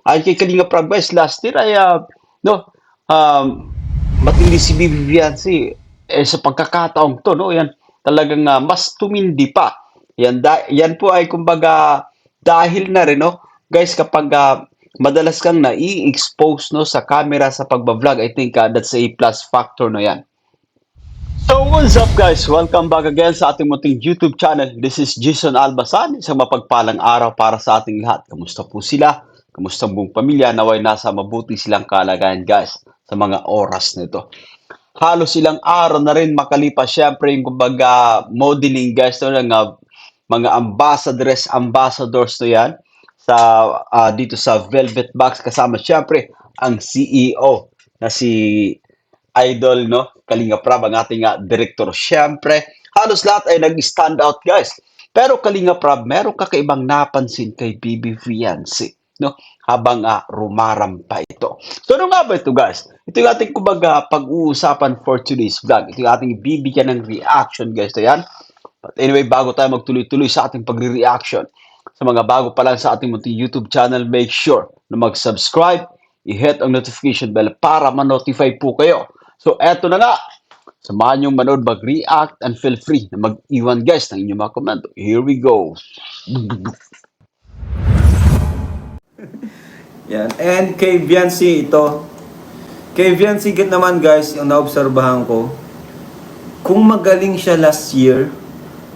Ay kay Kalinga Prab guys, last year ay no, um, matindi si Bibi Fianci sa pagkakataong 'to 'no, 'yan talagang mas tumindi pa. Yan po ay kumbaga dahil na rin 'no, guys kapag madalas kang nai-expose 'no sa camera sa pagba-vlog, I think that's a plus factor na 'yan. So what's up guys? Welcome back again sa ating munting YouTube channel. This is Jason Albasan. Isang mapagpalang araw para sa ating lahat. Kamusta po sila? Kamusta ang buong pamilya? Naway nasa mabuti silang kalagayan guys sa mga oras nito. Halos ilang araw na rin makalipas syempre yung kumbaga modeling guys to ng mga ambassadors to yan sa dito sa Velvet Box kasama syempre ang CEO na si Idol no Kalinga Prab ang ating director. Syempre, halos lahat ay nag-stand out guys. Pero Kalinga Prab, meron kakaibang napansin kay Bibi Fianci no habang rumarampa ito. So ano nga ba ito guys? Ito yung ating kumbaga pag-uusapan for today's vlog. Ito yung ating bibigyan ng reaction guys. So yan. But anyway, bago tayo magtuloy-tuloy sa ating pagre-reaction, sa mga bago pa lang sa ating munting YouTube channel, make sure na mag-subscribe, i-hit ang notification bell para ma-notify po kayo. So eto na nga, samahan niyong manood, mag-react, and feel free na mag-iwan guys ng inyong mga komento. Here we go. Yan. And kay Fianci ito. Kay Fianci naman guys, yung naobserbahan ko, kung magaling siya last year,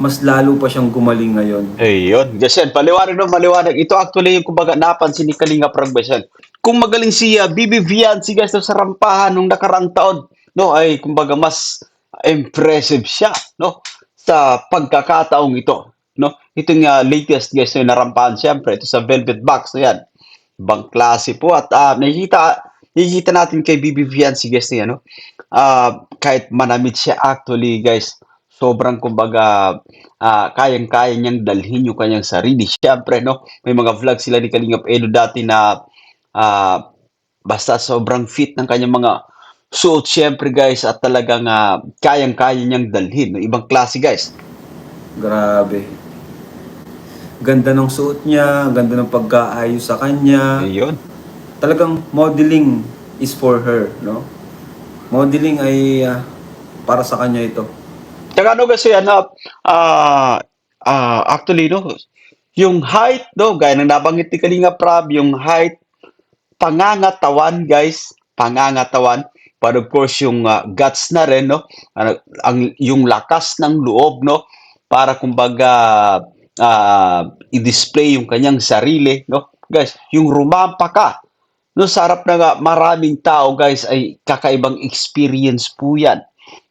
mas lalo pa siyang gumaling ngayon. Ayun. Yes, yan. Paliwanag no, maliwanag. Ito actually yung kumbaga napansin ni Kalinga Prab yan. Kung magaling si Bibi Fianci guys sa rampahan nung nakaraang taon, no, ay kumbaga mas impressive siya, no, sa pagkakataong ito, no. Itong latest guys na narampahan siyempre, ito sa Velvet Box na yan. Ibang klase po at nakikita natin kay Bibi Fianci guys niya, no? Kahit manamit siya actually guys, sobrang kumbaga kayang-kaya niyang dalhin yung kanyang sarili. Siyempre, no? May mga vlog sila ni Kalingap Edo dati na basta sobrang fit ng kanyang mga suot siyempre guys at talagang kayang-kaya niyang dalhin. No? Ibang klase guys. Grabe. Ganda ng suot niya, ganda ng pagkaayos sa kanya. Ayun. Talagang modeling is for her, no? Modeling ay para sa kanya ito. Tsaka ano kasi actually no, yung height no, gaya ng nabanggit ni Kalinga Prab, yung height, pangangatawan guys, pangangatawan, but of course yung guts na rin no, yung lakas ng loob no, para kumbaga i-display yung kanyang sarili no, guys, yung rumampa ka no sa harap ng maraming tao guys ay kakaibang experience po yan.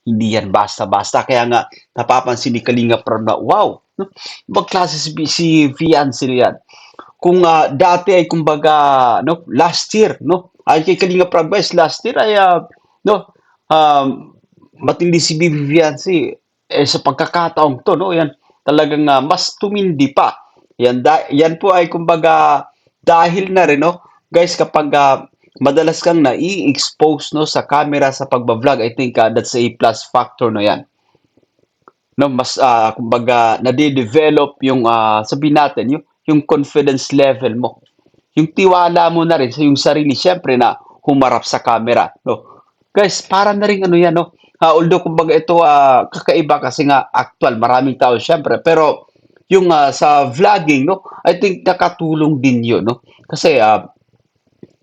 Hindi yan basta-basta. Kaya nga, napapansin ni Kalinga Prab na, wow, no? Ibang klase si Fianci yan. Kung dati ay kumbaga, no, last year, no, ay kay Kalinga Prab guys, last year ay, no, matindi si Bibi Fianci sa pagkakataong to, no, yan, talagang mas tumindi pa. Yan po ay kumbaga dahil na rin, no, guys, kapag madalas kang nai-expose no sa camera sa pagba-vlog, I think that's a plus factor na 'yan. No, mas kumbaga nade-develop yung sabihin natin yung confidence level mo. Yung tiwala mo na rin sa yung sarili siyempre na humarap sa camera, no. Guys, para na rin ano 'yan no. Although kumbaga ito kakaiba kasi nga actual, maraming tao siyempre, pero yung sa vlogging no, I think nakatulong din 'yun no. Kasi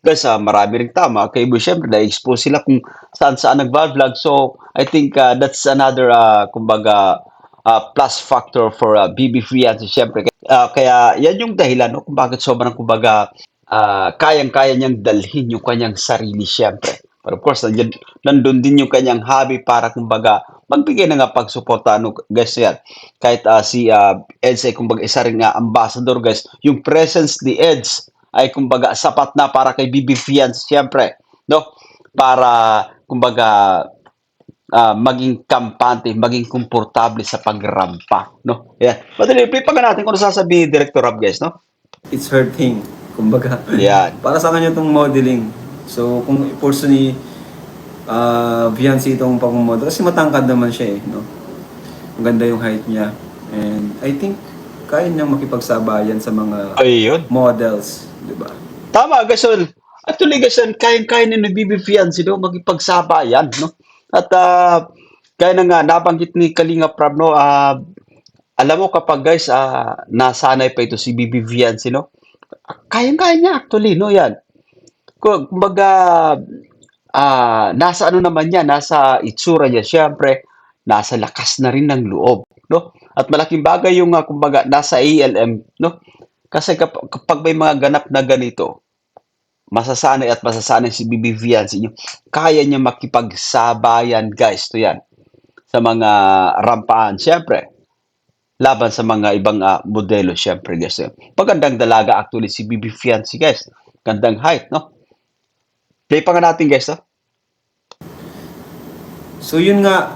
guys, marami ring tama. Kay Ibo, syempre, na-expose sila kung saan-saan nag-vlog. So, I think that's another, kumbaga, plus factor for Bibi Fianci, syempre. Kaya, yan yung dahilan, no, kung bakit sobrang, kumbaga, kayang-kaya niyang dalhin yung kanyang sarili, syempre. But of course, nandun din yung kanyang hobby para, kumbaga, magbigay na nga pagsuporta, ano, guys, yan. Kahit si Eds ay, kumbaga, isa ring ambassador, guys. Yung presence ni Eds, ay kumbaga sapat na para kay Bibi Fianci siyempre, no? Para kumbaga maging kampante, maging komportable sa pagrampa, no? Yan. Madali, play pa natin kung ano sasabihin ni Director Rob, guys, no? It's her thing, kumbaga. Yan. Para sa kanya itong modeling. So, kung i-force ni Fianci itong pag-model, kasi matangkad naman siya eh, no? Maganda yung height niya. And I think, kaya niyang makipagsabayan sa mga Ayun. models, di ba? Tama, Gasol. Actually, Gasol, kayang-kaya ni Bibi Fiancé, no? Magipagsabayan, no? At kaya na nga, nabanggit ni Kalinga Prab, no? Alam mo kapag guys, nasanay pa ito si Bibi Fiancé, no? Kayang-kaya niya actually, no? Yan. Kumbaga, nasa ano naman niya, nasa itsura niya, syempre, nasa lakas na rin ng loob, no? At malaking bagay yung, kumbaga, nasa ALM, no? Kasi kapag may mga ganap na ganito, masasanay at masasanay si Bibi Fiancé niyo. Kaya niya makipagsabayan, guys, to yan. Sa mga rampaan, syempre. Laban sa mga ibang modelo, syempre, guys. Pagandang dalaga, actually, si Bibi Fiancé, guys. Gandang height, no? Play pa nga natin, guys, no? So yun nga,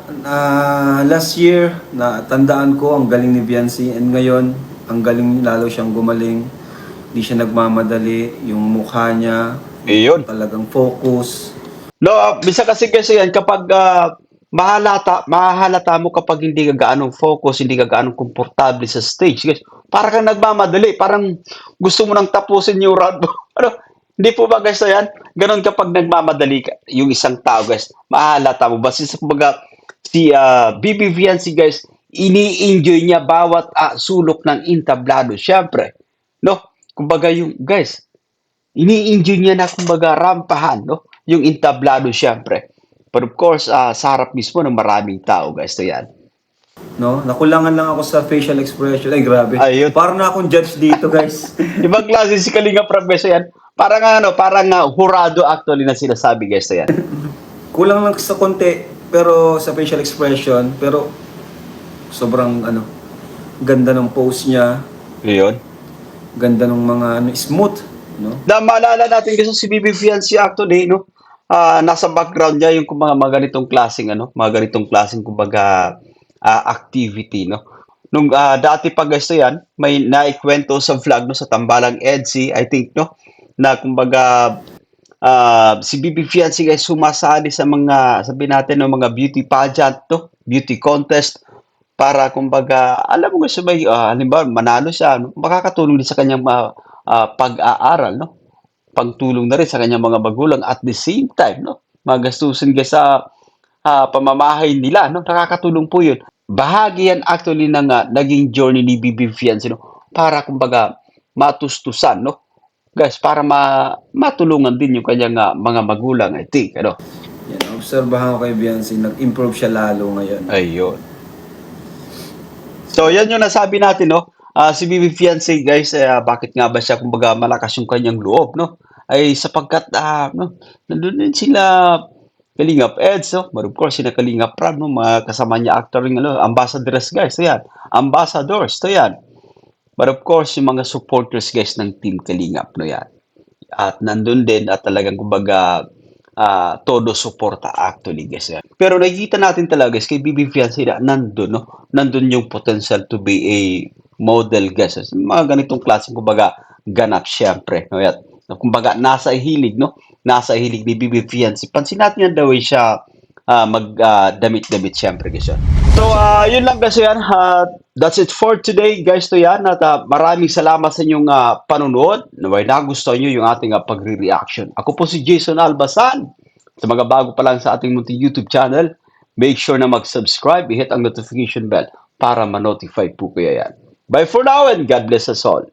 last year, natandaan ko ang galing ni Biancy, and ngayon, ang galing, lalo siyang gumaling. Hindi siya nagmamadali, yung mukha niya, Iyon. talagang focus. No, bisa kasi yan, kapag mahalata mo kapag hindi ka gaanong focus, hindi ka gaanong komportable sa stage. Guys, para kang nagmamadali, parang gusto mo nang tapusin yung round mo. Ano? Hindi po ba guys yan? Ganon kapag nagmamadali ka, yung isang tao guys, mahalata mo. Basta kumbaga, si Bibi Fiancé guys, ini-enjoy niya bawat sulok ng entablado. Siyempre, no? Kumbaga yung guys, ini-enjoy niya na kumbaga rampahan, no? Yung entablado siyempre. But of course, sa harap mismo ng maraming tao, guys, to yan. No? Nakulangan lang ako sa facial expression. Ay, grabe. Ayun. Parang na akong judge dito, guys. Ibang klase si Kalinga Prab, guys, to yan. Parang hurado actually na sinasabi, guys, to yan. Kulang lang sa konti, pero sa facial expression, pero sobrang ganda ng pose niya, Ayun. ganda ng mga smooth, no? Na maalala natin kasi si Bibi Fiancé actually, no? Nasa background niya yung mga ganitong klaseng mga ganitong klaseng kumbaga activity, no? Nung dati pa guys to yan, may naikwento sa vlog no sa Tambalang EDSI, I think no, na kumbaga si Bibi Fiancé guys sumasali sa mga sabihin natin no mga beauty pageant, no? Beauty contest para kumbaga alam mo guys may halimbawa manalo siya, no? Makakatulong din sa kanyang pag-aaral, no? Pagtulong na rin sa kanyang mga magulang at the same time, no? Magastusin ka sa pamamahay nila, no? Nakakatulong po yun. Bahagi yan actually ng naging journey ni Bibi Fiancé, no? Para kumbaga matustusan, no? Guys, para matulungan din yung kanyang mga magulang, I think, ano? Yan, obserbahan ko kay Biancy, nag-improve siya lalo ngayon. Ayun. So, yan yung nasabi natin, no? Si Bibi Fiancé, guys, bakit nga ba siya, kumbaga, malakas yung kanyang loob, no? Ay sapagkat, no? Nandun din sila Kalingap Eds, no? But of course, sila Kalingap Prab, no? Mga kasama niya actor ring, ambassadors, guys, to yan. Ambassadors, to yan. But of course, yung mga supporters, guys, ng Team Kalingap, no? Yan. At nandun din, at talagang, kumbaga, todo suporta actually guys. Pero nakikita natin talaga guys kay Bibi Fiancé na nandun, no? Nandun yung potential to be a model guys. Mga ganitong klaseng kumbaga ganap syempre. No? Yan. Kumbaga nasa hilig, no? Nasa hilig ni Bibi Fiancé. Pansin natin yan daw siya damit-damit syempre guys. So yun lang guys yan. That's it for today guys to yan. At maraming salamat sa inyong panunood. Naway nagustuhan nyo yung ating pagre-reaction. Ako po si Jason Albasan. Sa mga bago pa lang sa ating munting YouTube channel, make sure na mag-subscribe, i-hit ang notification bell para ma-notify po kayo yan. Bye for now and God bless us all.